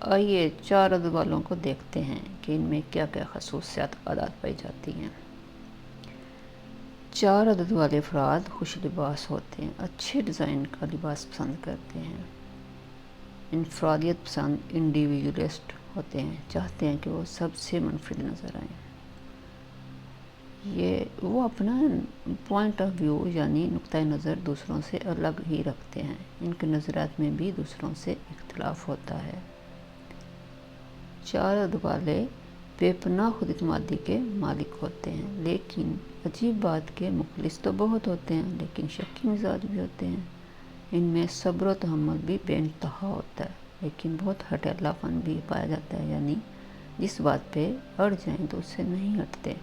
آئیے 4 عدد والوں کو دیکھتے ہیں کہ ان میں کیا کیا خصوصیات عادات پائی جاتی ہیں۔ 4 عدد والے افراد خوش لباس ہوتے ہیں، اچھے ڈیزائن کا لباس پسند کرتے ہیں، انفرادیت پسند انڈیویجولسٹ ہوتے ہیں، چاہتے ہیں کہ وہ سب سے منفرد نظر آئیں۔ وہ اپنا پوائنٹ آف ویو یعنی نقطۂ نظر دوسروں سے الگ ہی رکھتے ہیں، ان کے نظریات میں بھی دوسروں سے اختلاف ہوتا ہے۔ 4 عدد والے بے پناہ خود اعتمادی کے مالک ہوتے ہیں، لیکن عجیب بات کہ مخلص تو بہت ہوتے ہیں لیکن شکی مزاج بھی ہوتے ہیں۔ ان میں صبر و تحمل بھی بے انتہا ہوتا ہے، لیکن بہت ہٹیلا پن بھی پایا جاتا ہے، یعنی جس بات پہ اڑ جائیں تو اس سے نہیں ہٹتے۔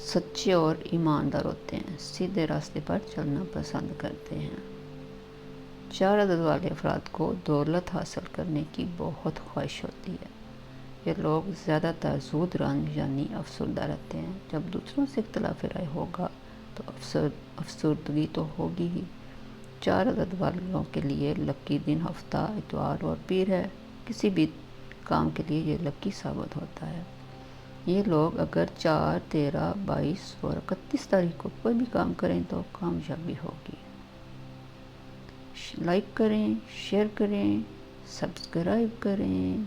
سچے اور ایماندار ہوتے ہیں، سیدھے راستے پر چلنا پسند کرتے ہیں۔ 4 عدد والے افراد کو دولت حاصل کرنے کی بہت خواہش ہوتی ہے۔ یہ لوگ زیادہ تر زود رنج یعنی افسردہ رہتے ہیں۔ جب دوسروں سے اختلاف رائے ہوگا تو افسردگی تو ہوگی ہی۔ 4 عدد والوں کے لیے لکی دن ہفتہ اتوار اور پیر ہے، کسی بھی کام کے لیے یہ لکی ثابت ہوتا ہے۔ یہ لوگ اگر 4، 13، 22 اور 31 تاریخ کو کوئی بھی کام کریں تو کامیابی ہوگی۔ لائک کریں، شیئر کریں، سبسکرائب کریں۔